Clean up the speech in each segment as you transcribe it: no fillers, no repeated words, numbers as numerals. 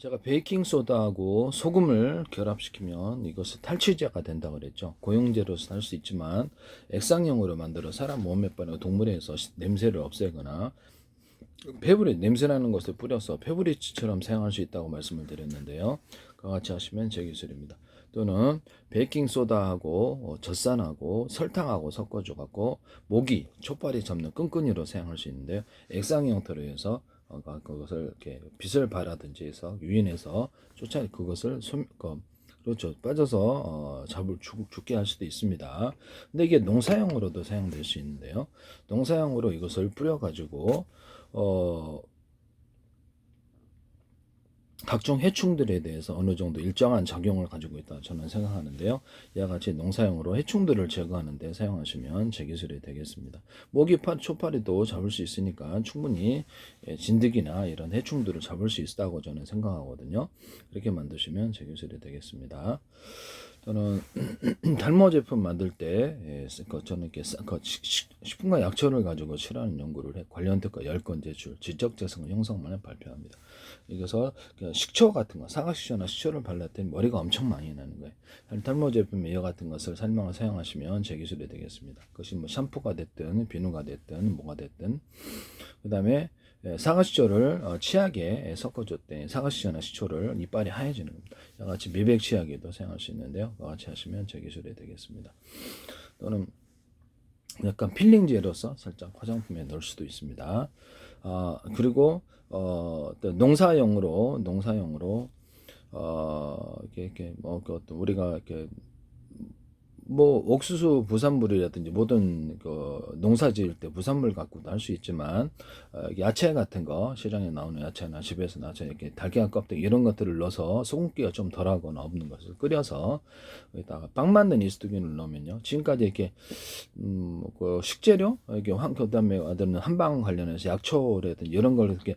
제가 베이킹 소다하고 소금을 결합시키면 이것이 탈취제가 된다고 그랬죠. 고용제로서 할 수 있지만 액상형으로 만들어 사람 몸에 빠는 동물에서 냄새를 없애거나 페브리 냄새나는 것을 뿌려서 페브리치처럼 사용할 수 있다고 말씀을 드렸는데요. 그와 같이 하시면 제 기술입니다. 또는 베이킹 소다하고 젖산하고 설탕하고 섞어줘 갖고 모기, 촉발이 잡는 끈끈이로 사용할 수 있는데요. 액상 형태로 해서 그것을 이렇게 빛을 발하든지 해서 유인해서 쫓아 그것을 그렇죠. 빠져서 죽게 할 수도 있습니다. 근데 이게 농사용으로도 사용될 수 있는데요. 농사용으로 이것을 뿌려가지고 어, 각종 해충들에 대해서 어느 정도 일정한 작용을 가지고 있다 저는 생각하는데요. 이와 같이 농사용으로 해충들을 제거하는 데 사용하시면 제 기술이 되겠습니다. 모기팥, 초파리도 잡을 수 있으니까 충분히 진드기나 이런 해충들을 잡을 수 있다고 저는 생각하거든요. 그렇게 만드시면 제 기술이 되겠습니다. 저는 달모 제품 만들 때 저는 이렇게 식품과 약초를 가지고 칠하는 연구를 해 관련 특허 10건 제출, 지적재산 형성만을 발표합니다. 이래서 식초 같은 거, 사과식초나 식초를 발랐더니 머리가 엄청 많이 나는 거예요. 탈모 제품 이와 같은 것을 설명을 사용하시면 제 기술이 되겠습니다. 그것이 뭐 샴푸가 됐든 비누가 됐든 뭐가 됐든 그 다음에 사과시초를 치약에 섞어줬더니 사과시초나 시초를 이빨이 하얘지는 겁니다. 이와 같이 미백 치약에도 사용할 수 있는데요. 이와 같이 하시면 제 기술이 되겠습니다. 또는 약간 필링제로서 살짝 화장품에 넣을 수도 있습니다. 그리고 또 농사용으로 이렇게 뭐 우리가 이렇게 뭐 옥수수 부산물이라든지 모든 그 농사 지을 때 부산물 갖고도 할 수 있지만 야채 같은 거 시장에 나오는 야채나 집에서 나채 이렇게 달걀 껍데기 이런 것들을 넣어서 소금기가 좀 덜하거나 없는 것을 끓여서 여기다가 빵 만든 이스트균을 넣으면요 지금까지 이렇게 그 식재료 이게 그다음에 어떤 한방 관련해서 약초라든지 이런 걸 이렇게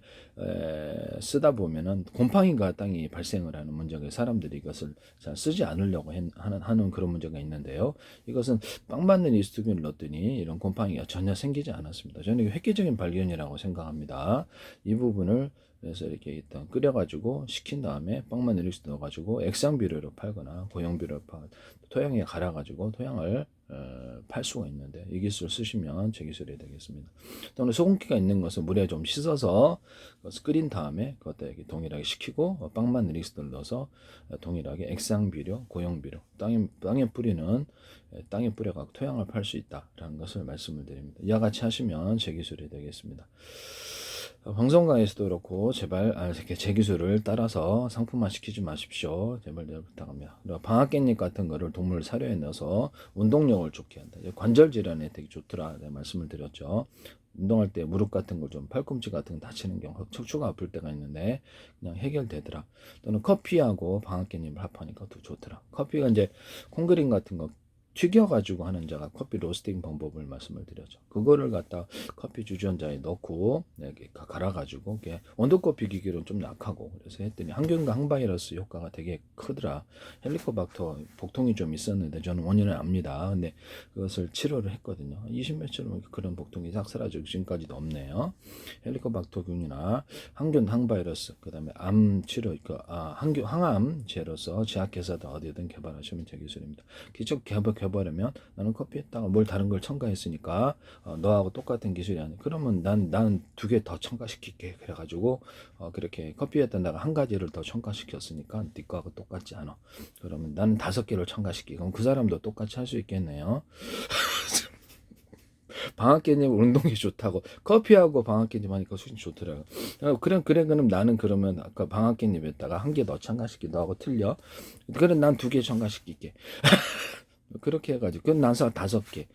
쓰다 보면은 곰팡이가 땅이 발생을 하는 문제가 사람들이 이것을 잘 쓰지 않으려고 하는 그런 문제가 있는데요. 이것은 빵 만든 이스트균을 넣었더니 이런 곰팡이가 전혀 생기지 않았습니다. 저는 이게 획기적인 발견이라고 생각합니다. 이 부분을 그래서 이렇게 일단 끓여가지고 식힌 다음에 빵만 이렇게 넣어가지고 액상비료로 팔거나 고형비료로 토양에 갈아가지고 토양을 팔 수가 있는데 이 기술 쓰시면 제 기술이 되겠습니다. 또는 소금기가 있는 것을 물에 좀 씻어서 그것을 끓인 다음에 그것도 동일하게 식히고 빵만 릭스를 넣어서 동일하게 액상비료, 고형비료 땅에 뿌리는 땅에 뿌려갖고 토양을 팔 수 있다라는 것을 말씀을 드립니다. 이와 같이 하시면 제 기술이 되겠습니다. 방송가에서도 그렇고 제발 이렇게 제 기술을 따라서 상품화 시키지 마십시오. 제발 부탁합니다. 방앗깻잎 같은 거를 동물 사료에 넣어서 운동력을 좋게 한다. 관절 질환에 되게 좋더라. 내가 말씀을 드렸죠. 운동할 때 무릎 같은 거 좀 팔꿈치 같은 거 다치는 경우 척추가 아플 때가 있는데 그냥 해결되더라. 또는 커피하고 방앗깻잎을 합하니까 더 좋더라. 커피가 이제 콩그린 같은 거 튀겨가지고 하는 자가 커피 로스팅 방법을 말씀을 드렸죠. 그거를 갖다 커피 주전자에 넣고 이렇게 갈아가지고 원두커피 기계로는 좀 약하고 그래서 했더니 항균과 항바이러스 효과가 되게 크더라. 헬리코박터 복통이 좀 있었는데 저는 원인을 압니다. 근데 그것을 치료를 했거든요. 20몇주로 그런 복통이 싹 사라지고 지금까지도 없네요. 헬리코박터균이나 항균 항바이러스 그다음에 암 치료 항암제로서 제약회사도 어디든 개발하시면 제 기술입니다. 기초 개발하면 나는 커피에다가 뭘 다른 걸 첨가했으니까 너하고 똑같은 기술이 아니야. 그러면 나는 두 개 더 첨가시킬게. 그래가지고 그렇게 커피에다 내가 한 가지를 더 첨가시켰으니까 네 거하고 똑같지 않아. 그러면 나는 5개를 첨가시키게. 그럼 그 사람도 똑같이 할 수 있겠네요. 방앗깻잎 운동이 좋다고 커피하고 방앗깻잎 하니까 수준 좋더라고. 그럼 나는 그러면 아까 방앗깻잎에다가 한 개 더 첨가시키 너하고 틀려. 그래 난 2개 첨가시킬게. 그렇게 해가지고 그건 난사 5개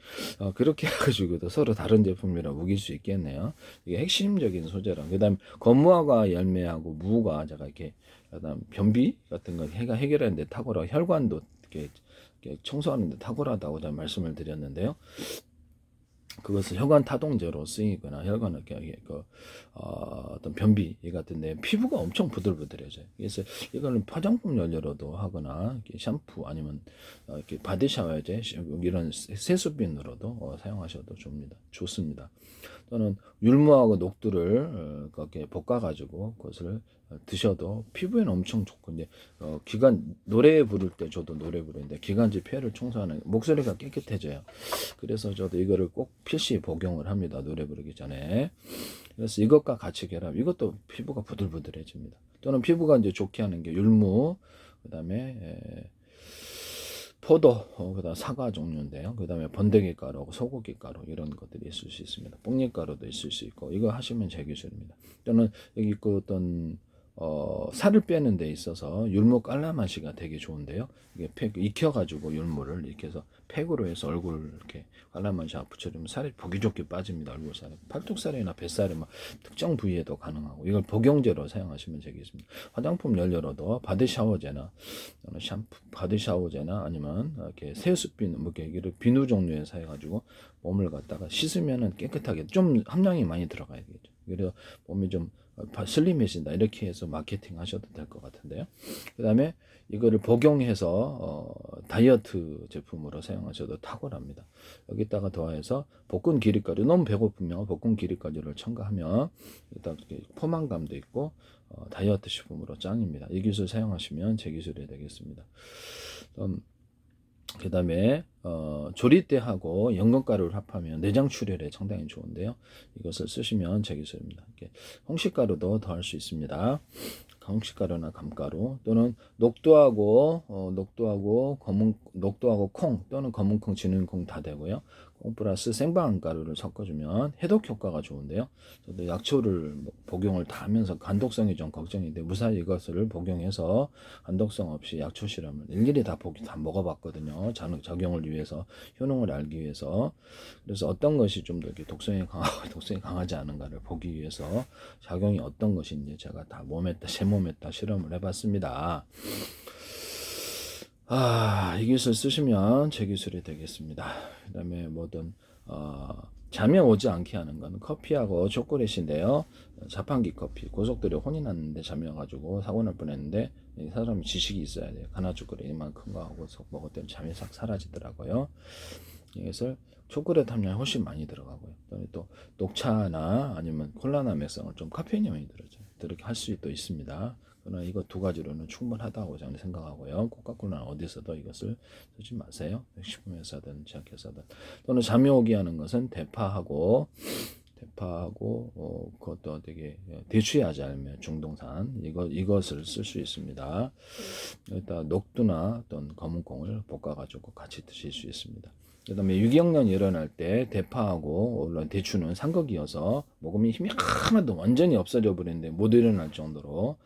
그렇게 해가지고 서로 다른 제품이라 우길 수 있겠네요. 이게 핵심적인 소재랑 그다음 건무화과 열매하고 무가 제가 이렇게 그다음 변비 같은 거 해결하는데 탁월하고 혈관도 이렇게 청소하는데 탁월하다고 제가 말씀을 드렸는데요. 그것을 혈관 타동제로 쓰이거나 혈관 어떤 변비 같은데 피부가 엄청 부들부들해져요. 그래서 이거는 화장품 연료로도 하거나 샴푸 아니면 이렇게 바디 샤워제 이런 세수빈으로도 사용하셔도 좋습니다. 또는 율무하고 녹두를 그렇게 볶아가지고 그것을 드셔도 피부에는 엄청 좋고 이제 기관 노래 부를 때 저도 노래 부르는데 기관지 폐를 청소하는 목소리가 깨끗해져요. 그래서 저도 이거를 꼭 필시 복용을 합니다. 노래 부르기 전에. 그래서 이것과 같이 결합. 이것도 피부가 부들부들해집니다. 또는 피부가 이제 좋게 하는 게 율무, 그다음에 포도, 그다음 사과 종류인데요. 그다음에 번데기 가루, 소고기 가루 이런 것들이 있을 수 있습니다. 뽕잎가루도 있을 수 있고 이거 하시면 제 기술입니다. 또는 여기 그 어떤 살을 빼는 데 있어서 율무 깔라맛이가 되게 좋은데요. 이게 익혀가지고 율무를 이렇게 해서 팩으로 해서 얼굴 이렇게 깔라맛이 붙여주면 살이 보기 좋게 빠집니다. 얼굴 살이 팔뚝살이나 뱃살이 막 특정 부위에도 가능하고 이걸 복용제로 사용하시면 되겠습니다. 화장품 연료로도 바디 샤워제나 샴푸, 바디 샤워제나 아니면 이렇게 세수비누, 뭐 이렇게 비누 종류에 사용해가지고 몸을 갖다가 씻으면은 깨끗하게 좀 함량이 많이 들어가야 되겠죠. 그래서 몸이 좀 슬림해진다 이렇게 해서 마케팅 하셔도 될 것 같은데요. 그 다음에 이거를 복용해서 다이어트 제품으로 사용하셔도 탁월합니다. 여기다가 더해서 볶은 기름가루, 너무 배고프면 볶은 기름가루를 첨가하면 일단 포만감도 있고 다이어트 식품으로 짱입니다. 이 기술 사용하시면 제 기술이 되겠습니다. 그 다음에 조리대하고 연근가루를 합하면 내장 출혈에 상당히 좋은데요. 이것을 쓰시면 제 기술입니다. 홍시가루도 더할 수 있습니다. 홍시가루나 감가루 또는 녹두하고 콩 또는 검은콩, 진은콩 다 되고요. 콩 플러스 생방가루를 섞어주면 해독 효과가 좋은데요. 저도 약초를 복용을 다 하면서 간독성이 좀 걱정인데 무사히 이것을 복용해서 간독성 없이 약초 실험을 일일이 다 먹어봤거든요. 작용을 위해서, 효능을 알기 위해서. 그래서 어떤 것이 좀 더 이렇게 독성이 강하지 않은가를 보기 위해서 작용이 어떤 것인지 제가 다 제 몸에다 실험을 해봤습니다. 이 기술 쓰시면 제 기술이 되겠습니다. 그 다음에 잠이 오지 않게 하는 건 커피하고 초콜릿인데요. 자판기 커피, 고속들이 혼이 났는데 잠이 와가지고 사고 날 뻔했는데 사람이 지식이 있어야 돼요. 가나 초콜릿 이만큼 거 하고 먹었더니 잠이 싹 사라지더라고요. 이것을 초콜릿 함량이 훨씬 많이 들어가고요. 또 녹차나 아니면 콜라나 맥성을 좀 카페인이 많이 들어죠. 이렇게 할 수도 있습니다. 그러나 이거 두 가지로는 충분하다고 저는 생각하고요. 코카콜라는 어디서도 이것을 쓰지 마세요. 식품회사든 제약회사든. 또는 잠이 오게 하는 것은 대파하고 그것도 되게 대추야지 않으면 중동산 이것을 쓸 수 있습니다. 일단 녹두나 어떤 검은콩을 볶아가지고 같이 드실 수 있습니다. 그 다음에 유기형년 일어날 때 대파하고 물론 대추는 상극이어서 먹으면 힘이 하나도 완전히 없어져 버리는데 못 일어날 정도로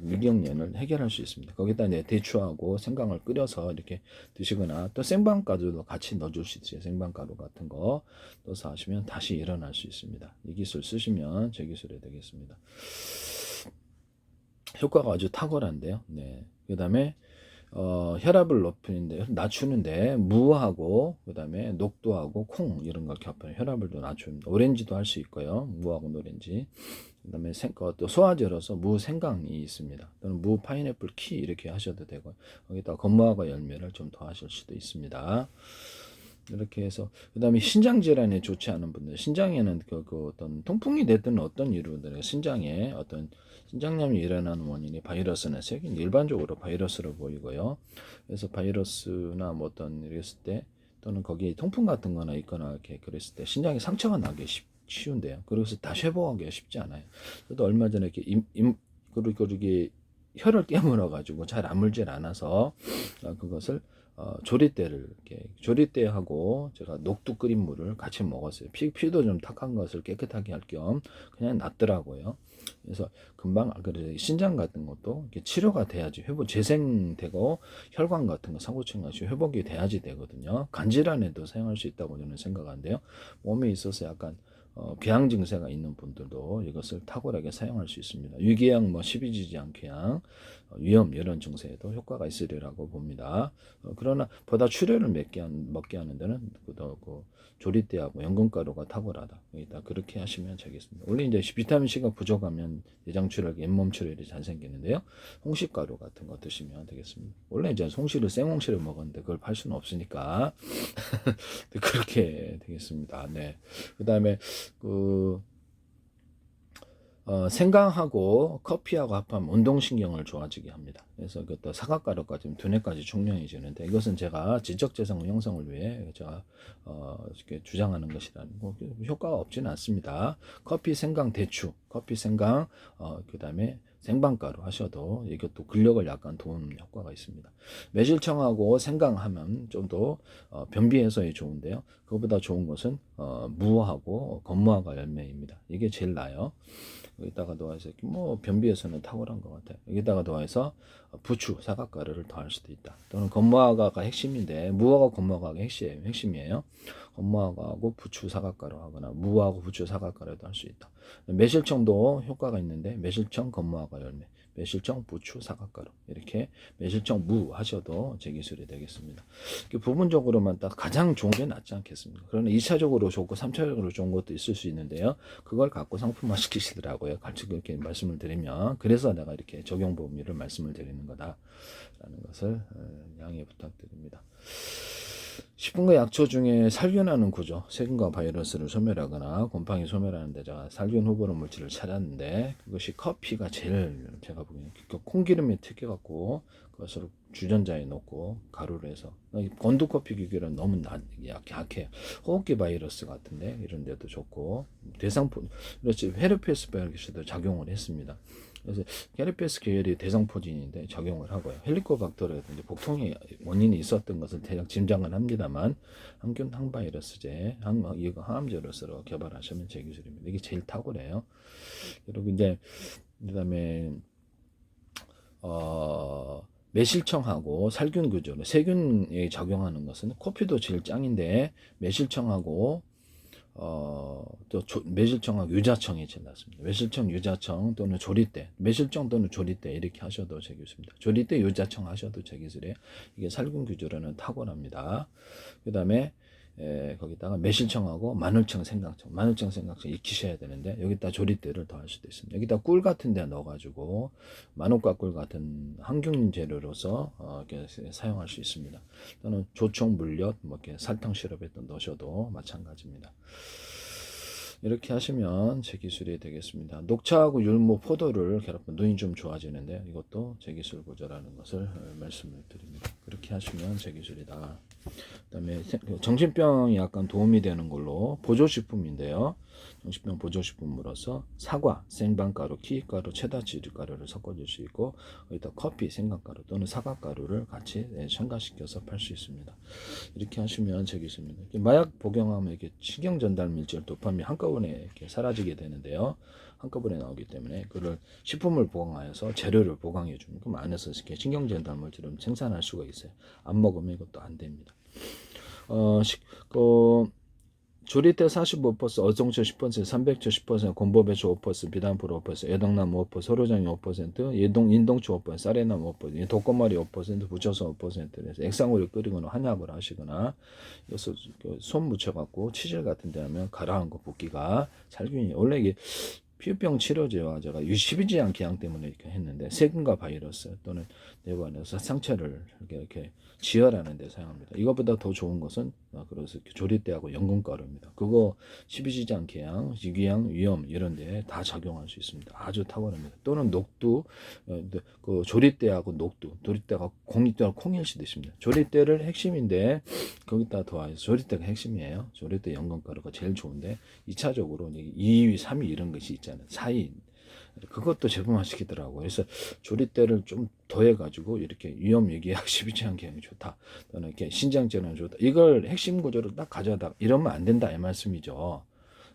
유기형년을 해결할 수 있습니다. 거기다 이제 대추하고 생강을 끓여서 이렇게 드시거나 또 생방가루도 같이 넣어줄 수 있어요. 생방가루 같은 거 넣어서 하시면 다시 일어날 수 있습니다. 이 기술 쓰시면 제 기술이 되겠습니다. 효과가 아주 탁월한데요. 네. 그 다음에 혈압을 낮추는데 무하고 그다음에 녹두하고 콩 이런 걸 겹쳐요. 혈압을 또 낮춥니다. 오렌지도 할 수 있고요. 무하고 오렌지. 그다음에 또 소화제로서 무 생강이 있습니다. 또는 무 파인애플 키 이렇게 하셔도 되고 여기다 건무하고 열매를 좀 더 하실 수도 있습니다. 이렇게 해서 그다음에 신장 질환에 좋지 않은 분들, 신장에는 그 어떤 통풍이 됐든 어떤 이유로 신장에 어떤 신장염이 일어나는 원인이 바이러스나 세균, 일반적으로 바이러스로 보이고요. 그래서 바이러스나 뭐 어떤 이랬을 때 또는 거기에 통풍 같은 거나 있거나 이렇게 그랬을 때 신장에 상처가 나기 쉬운데요. 그래서 다시 회복하기가 쉽지 않아요. 저도 얼마 전에 이렇게 그리고 이게 혀를 깨물어 가지고 잘 아물질 않아서 그것을 조리대하고 제가 녹두 끓인 물을 같이 먹었어요. 피도 좀 탁한 것을 깨끗하게 할 겸 그냥 놨더라고요. 그래서 금방 그래서 신장 같은 것도 이렇게 치료가 돼야지 재생되고 혈관 같은 거 사고충 같이 회복이 돼야지 되거든요. 간질환에도 사용할 수 있다고 저는 생각하는데요. 몸에 있어서 약간 궤양 증세가 있는 분들도 이것을 탁월하게 사용할 수 있습니다. 유궤양, 십이지지양궤양, 위염 이런 증세에도 효과가 있으리라고 봅니다. 그러나 보다 출혈을 먹게 하는 데는 그 조리대하고 연근가루가 탁월하다. 그렇게 하시면 되겠습니다. 원래 이제 비타민 C가 부족하면 내장 출혈, 잇몸 출혈이 잘 생기는데요. 홍시가루 같은 거 드시면 되겠습니다. 원래 이제 생홍시를 먹었는데 그걸 팔 수는 없으니까 그렇게 되겠습니다. 네. 그다음에 생강하고 커피하고 합하면 운동신경을 좋아지게 합니다. 그래서 그것도 사각가루까지 두뇌까지 총명해지는데, 이것은 제가 지적재생 형성을 위해 제가 이렇게 주장하는 것이라는 거, 효과가 없지는 않습니다. 커피, 생강, 대추, 커피, 생강, 그다음에 생방가루 하셔도 이것도 근력을 약간 도우는 효과가 있습니다. 매실청하고 생강하면 좀 더 변비 해소에 좋은데요. 그거보다 좋은 것은 무하고 건무화과 열매입니다. 이게 제일 나아요. 여기다가 더해서 뭐 변비에서는 탁월한 것 같아요. 여기다가 더해서 부추, 사각가루를 더할 수도 있다. 또는 건무화과가 핵심인데, 무화과 건무화과가 핵심이에요. 건무화과하고 부추, 사각가루 하거나 무하고 부추, 사각가루도 할 수 있다. 매실청도 효과가 있는데, 매실청, 건무화과 열매, 매실청, 부추, 사각가루, 이렇게 매실청, 무 하셔도 제 기술이 되겠습니다. 부분적으로만 딱 가장 좋은 게 낫지 않겠습니까? 그러나 2차적으로 좋고 3차적으로 좋은 것도 있을 수 있는데요. 그걸 갖고 상품화 시키시더라고요. 같이 그렇게 말씀을 드리면. 그래서 내가 이렇게 적용 범위를 말씀을 드리는 거다라는 것을 양해 부탁드립니다. 식품과 약초 중에 살균하는 구조, 세균과 바이러스를 소멸하거나 곰팡이 소멸하는 데 제가 살균 후보로 물질을 찾았는데, 그것이 커피가 제일 제가 보기에는 콩기름에 튀겨갖고 그것을 주전자에 넣고 가루를 해서, 건두커피 기계는 너무 약해요. 호흡기 바이러스 같은데 이런 데도 좋고, 그렇지, 헤르페스 바이러스도 작용을 했습니다. 그래서 헤르페스 계열이 대상포진인데 적용을 하고요. 헬리코박터라든지 복통의 원인이 있었던 것을 대략 짐작은 합니다만, 항균 항바이러스제, 이거 항암제로서 개발하시면 제 기술입니다. 이게 제일 탁월해요. 그리고 이제 그다음에 매실청하고 살균 구조로 세균에 적용하는 것은 커피도 제일 짱인데, 매실청하고 매실청하고 유자청이 제일 낫습니다. 매실청, 유자청 또는 조리대, 매실청 또는 조리대 이렇게 하셔도 제 기술입니다. 조리대, 유자청 하셔도 제 기술이에요. 이게 살균 구조로는 탁월합니다. 그 다음에 거기다가 매실청하고 마늘청, 생강청, 마늘청, 생강청 익히셔야 되는데, 여기다 조리대를 더할 수도 있습니다. 여기다 꿀 같은 데 넣어가지고 마늘과 꿀 같은 항균 재료로서 이렇게 사용할 수 있습니다. 또는 조청, 물엿, 뭐 이렇게 설탕 시럽에 또 넣으셔도 마찬가지입니다. 이렇게 하시면 제 기술이 되겠습니다. 녹차하고 율무, 포도를 결합하면 눈이 좀 좋아지는데, 이것도 제 기술 구조라는 것을 말씀을 드립니다. 그렇게 하시면 제 기술이다. 그다음에 정신병이 약간 도움이 되는 걸로 보조식품인데요. 정신병 보조식품으로서 사과, 생방가루, 키위가루, 체다치즈가루를 섞어줄 수 있고, 여기다 커피, 생강가루 또는 사과가루를 같이 첨가시켜서 팔 수 있습니다. 이렇게 하시면 제 기술입니다. 마약 복용하면 이렇게 신경 전달 물질 도파민 한꺼번에 이렇게 사라지게 되는데요. 한꺼번에 나오기 때문에 그걸 식품을 보강하여서 재료를 보강해 주는, 그럼 안에서 이렇게 신경 전달 물질을 생산할 수가 있어요. 안 먹으면 이것도 안 됩니다. 조리대 45%, 어종초 10%, 삼백초 10%, 곰보배추 5%, 비단포로 5%, 애덕나무 5%, 소로장이 5%, 인동초 5%, 쌀에나무 5%, 독거마리 5%, 부쳐서 5%에서 액상으로 끓이거나 한약을 하시거나, 그래서 손 묻혀갖고 치질 같은 데 하면 가라앉은 거 붓기가 살균이, 원래 이게 피부병 치료제와 제가 12지향 기향 때문에 이렇게 했는데, 세균과 바이러스 또는 내부안에서 상처를 이렇게 지혈하는 데 사용합니다. 이것보다 더 좋은 것은 그래서 조리대하고 연근가루입니다. 그거 12지장 계양, 유기양, 위염 이런 데 다 작용할 수 있습니다. 아주 탁월합니다. 또는 녹두, 그 조리대하고 녹두, 조리대가 콩일 수도 있습니다. 조리대를 핵심인데 거기다 더해서, 조리대가 핵심이에요. 조리대 연근가루가 제일 좋은데 2차적으로 2위, 3위 이런 것이 있잖아요. 4위. 그것도 제공화시키더라고요. 그래서 조리대를 좀 더해가지고 이렇게 위험 유기약 12지향 계양이 좋다, 또는 이렇게 신장제는 좋다, 이걸 핵심 구조로 딱 가져다 이러면 안 된다 이 말씀이죠.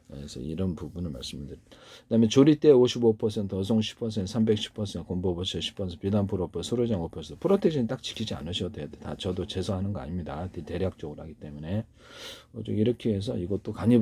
그래서 이런 부분을 말씀드립니다. 그다음에 조리대 55%, 어송 10%, 310%, 곰보버처 10%, 비단포로 5%, 소로장 5%, 프로테이진 딱 지키지 않으셔도 돼요. 다 저도 제소하는 거 아닙니다. 대략적으로 하기 때문에 이렇게 해서 이것도 간이